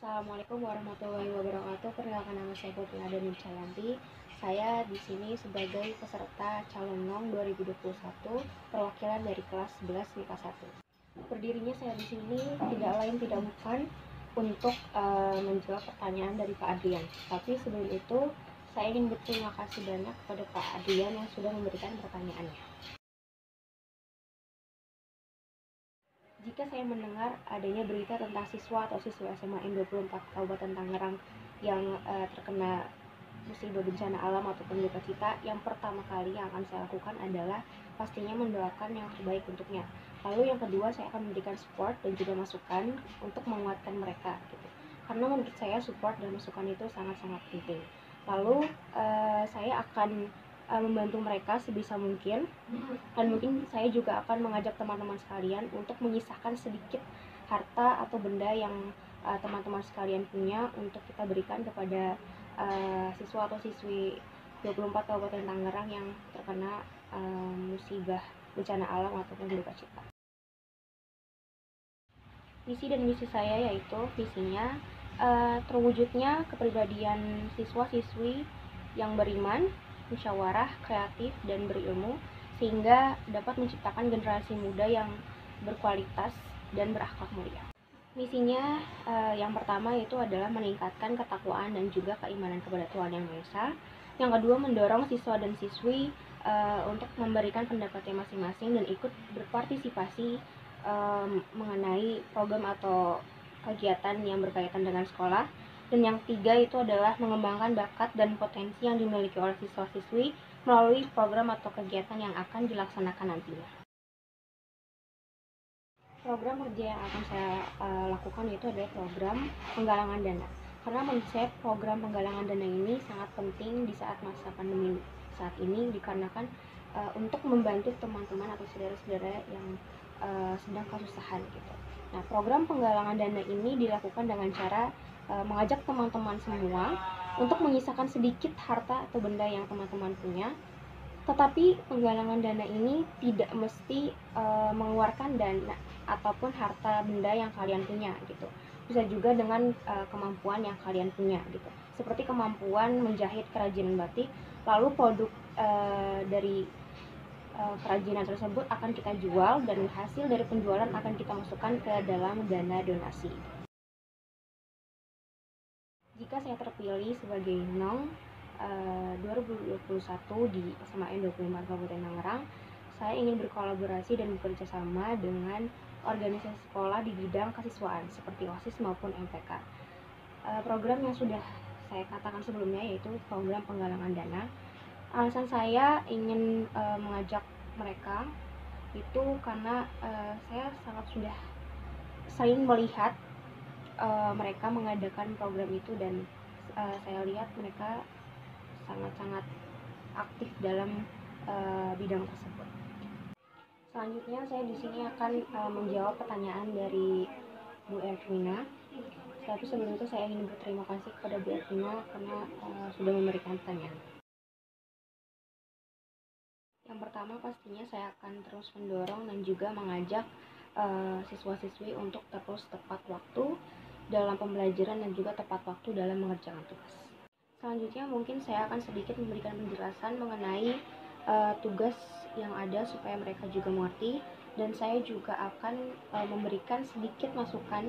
Assalamualaikum warahmatullahi wabarakatuh. Perkenalkan, nama saya Popiada Nurcayanti. Saya di sini sebagai peserta calon NOM 2021 perwakilan dari kelas 11 MIPA 1. Berdirinya saya di sini tidak lain tidak bukan untuk menjawab pertanyaan dari Pak Adrian. Tapi sebelum itu saya ingin berterima kasih banyak kepada Pak Adrian yang sudah memberikan pertanyaannya. Jika saya mendengar adanya berita tentang siswa atau siswa SMA N24 Kabupaten Tangerang yang terkena musibah bencana alam ataupun duka cita, yang pertama kali yang akan saya lakukan adalah pastinya mendoakan yang terbaik untuknya. Lalu yang kedua, saya akan memberikan support dan juga masukan untuk menguatkan mereka gitu. Karena menurut saya support dan masukan itu sangat-sangat penting. Lalu saya akan membantu mereka sebisa mungkin, dan mungkin saya juga akan mengajak teman-teman sekalian untuk menyisahkan sedikit harta atau benda yang teman-teman sekalian punya untuk kita berikan kepada siswa atau siswi 24 Kabupaten Tangerang yang terkena musibah bencana alam ataupun duka cita. Visi dan misi saya yaitu visinya terwujudnya kepribadian siswa-siswi yang beriman, musyawarah, kreatif, dan berilmu, sehingga dapat menciptakan generasi muda yang berkualitas dan berakhlak mulia. Misinya yang pertama itu adalah meningkatkan ketakwaan dan juga keimanan kepada Tuhan Yang Maha Esa. Yang kedua, mendorong siswa dan siswi untuk memberikan pendapatnya masing-masing dan ikut berpartisipasi mengenai program atau kegiatan yang berkaitan dengan sekolah. Dan yang ketiga itu adalah mengembangkan bakat dan potensi yang dimiliki oleh siswa-siswi melalui program atau kegiatan yang akan dilaksanakan nantinya. Program kerja yang akan saya lakukan itu adalah program penggalangan dana. Karena menurut saya program penggalangan dana ini sangat penting di saat masa pandemi saat ini, dikarenakan untuk membantu teman-teman atau saudara-saudara yang sedang kesusahan gitu. Nah, program penggalangan dana ini dilakukan dengan cara mengajak teman-teman semua untuk menyisakan sedikit harta atau benda yang teman-teman punya. Tetapi penggalangan dana ini tidak mesti mengeluarkan dana ataupun harta benda yang kalian punya gitu. Bisa juga dengan kemampuan yang kalian punya gitu. Seperti kemampuan menjahit kerajinan batik, lalu produk dari kerajinan tersebut akan kita jual dan hasil dari penjualan akan kita masukkan ke dalam dana donasi. Jika saya terpilih sebagai NOM 2021 di SMA N24 Kabupaten Tangerang, saya ingin berkolaborasi dan bekerja sama dengan organisasi sekolah di bidang kesiswaan seperti OSIS maupun MPK. Program yang sudah saya katakan sebelumnya yaitu program penggalangan dana. Alasan saya ingin mengajak mereka itu karena saya sangat sudah sering melihat mereka mengadakan program itu, dan saya lihat mereka sangat-sangat aktif dalam bidang tersebut. Selanjutnya saya di sini akan menjawab pertanyaan dari Bu Ervina. Tapi sebelum itu saya ingin berterima kasih kepada Bu Ervina karena sudah memberikan pertanyaan. Yang pertama, pastinya saya akan terus mendorong dan juga mengajak siswa-siswi untuk terus tepat waktu dalam pembelajaran dan juga tepat waktu dalam mengerjakan tugas. Selanjutnya mungkin saya akan sedikit memberikan penjelasan mengenai tugas yang ada supaya mereka juga mengerti, dan saya juga akan memberikan sedikit masukan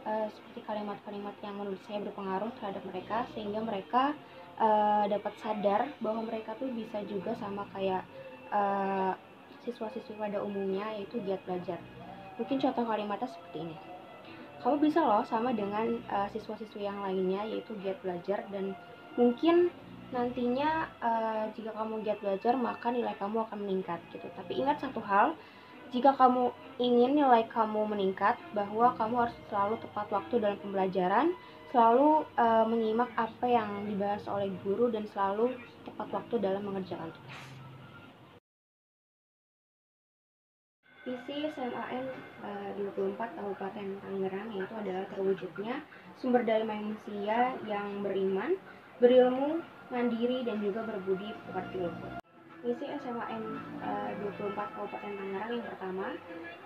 seperti kalimat-kalimat yang menurut saya berpengaruh terhadap mereka, sehingga mereka dapat sadar bahwa mereka tuh bisa juga sama kayak siswa-siswi pada umumnya, yaitu giat belajar. Mungkin contoh kalimatnya seperti ini: kamu bisa loh sama dengan siswa-siswi yang lainnya, yaitu giat belajar, dan mungkin nantinya jika kamu giat belajar maka nilai kamu akan meningkat gitu. Tapi ingat satu hal, jika kamu ingin nilai kamu meningkat, bahwa kamu harus selalu tepat waktu dalam pembelajaran, selalu menyimak apa yang dibahas oleh guru, dan selalu tepat waktu dalam mengerjakan tugas. Visi SMAN 24 Kabupaten Tangerang yaitu adalah terwujudnya sumber daya manusia yang beriman, berilmu, mandiri, dan juga berbudi pekerti luhur. Misi SMAN 24 Kabupaten Tangerang yang pertama,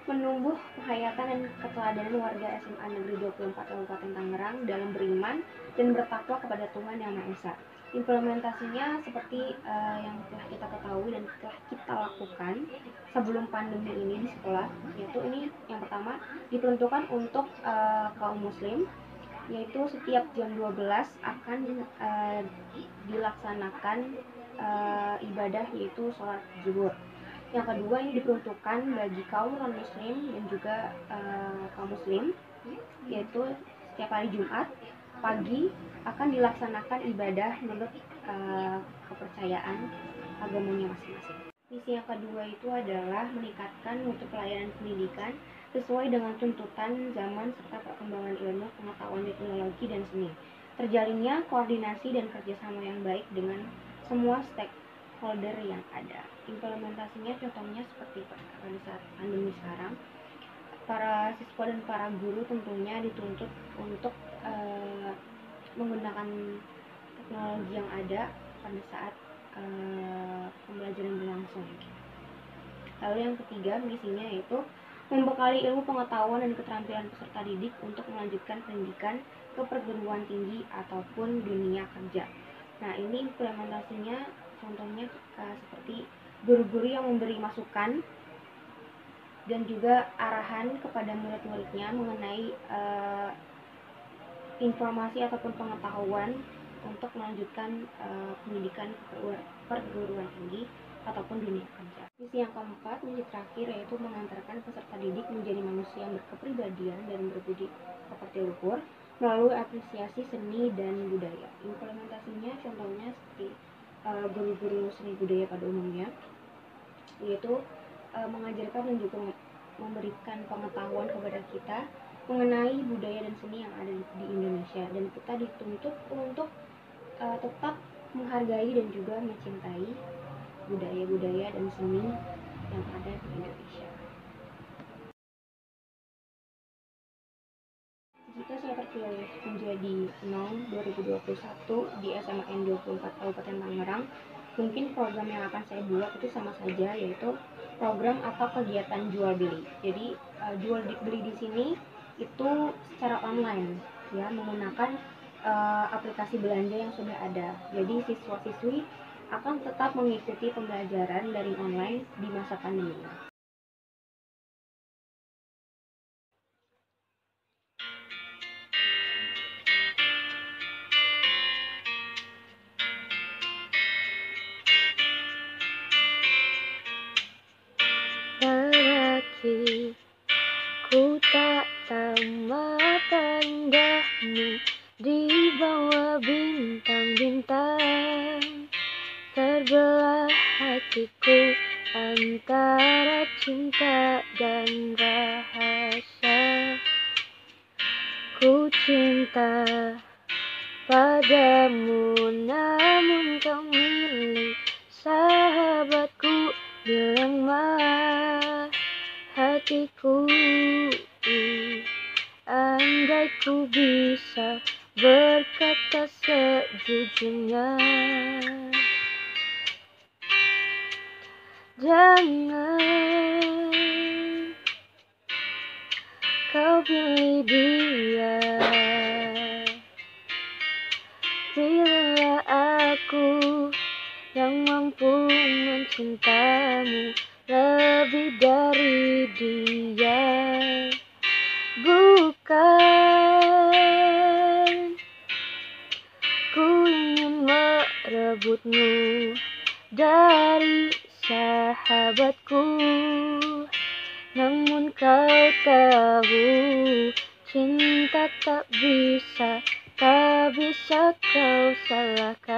menumbuh penghayatan dan keteladanan warga SMA Negeri 24 Kabupaten Tangerang dalam beriman dan bertakwa kepada Tuhan Yang Maha Esa. Implementasinya seperti yang telah kita ketahui dan telah kita lakukan sebelum pandemi ini di sekolah, yaitu ini yang pertama diperuntukkan untuk kaum muslim, yaitu setiap jam 12 akan dilaksanakan ibadah yaitu sholat zuhur. Yang kedua ini diperuntukkan bagi kaum non muslim dan juga kaum muslim, yaitu setiap hari Jumat pagi akan dilaksanakan ibadah menurut kepercayaan agamanya masing-masing. Misi yang kedua itu adalah meningkatkan mutu pelayanan pendidikan sesuai dengan tuntutan zaman serta perkembangan ilmu, pengetahuan, teknologi, dan seni. Terjalinnya koordinasi dan kerjasama yang baik dengan semua stakeholder yang ada. Implementasinya contohnya seperti pada saat pandemi sekarang, para siswa dan para guru tentunya dituntut untuk menggunakan teknologi yang ada pada saat pembelajaran berlangsung. Lalu yang ketiga misinya yaitu membekali ilmu pengetahuan dan keterampilan peserta didik untuk melanjutkan pendidikan ke perguruan tinggi ataupun dunia kerja. Nah, ini implementasinya contohnya seperti guru-guru yang memberi masukan dan juga arahan kepada murid-muridnya mengenai informasi ataupun pengetahuan untuk melanjutkan pendidikan perguruan tinggi ataupun dunia kerja. Misi yang keempat, misi terakhir, yaitu mengantarkan peserta didik menjadi manusia yang berkepribadian dan berbudi pekerti luhur melalui apresiasi seni dan budaya. Implementasinya contohnya seperti guru-guru seni budaya pada umumnya, yaitu mengajarkan dan juga memberikan pengetahuan kepada kita mengenai budaya dan seni yang ada di Indonesia, dan kita dituntut untuk tetap menghargai dan juga mencintai budaya-budaya dan seni yang ada di Indonesia. Jika saya terpilih menjadi NOM 2021 di SMAN 24 Kabupaten Tangerang, mungkin program yang akan saya buat itu sama saja, yaitu program atau kegiatan jual beli. Jadi jual beli di sini itu secara online, ya, menggunakan aplikasi belanja yang sudah ada. Jadi siswa-siswi akan tetap mengikuti pembelajaran daring online di masa pandemi. Lelaki, ku tak tamat indahmu di bawah bintang-bintang. Terbelah hatiku antara cinta dan rahasia. Ku cinta padamu, namun kau milik sahabatku. Bilang hatiku, andai ku bisa berkata sejujurnya. Jangan kau pilih dia, pilihlah aku yang mampu mencintamu lebih dari dia. Bukan ku ingin merebutmu dari sahabatku, namun kau tahu cinta tak bisa kau salahkan.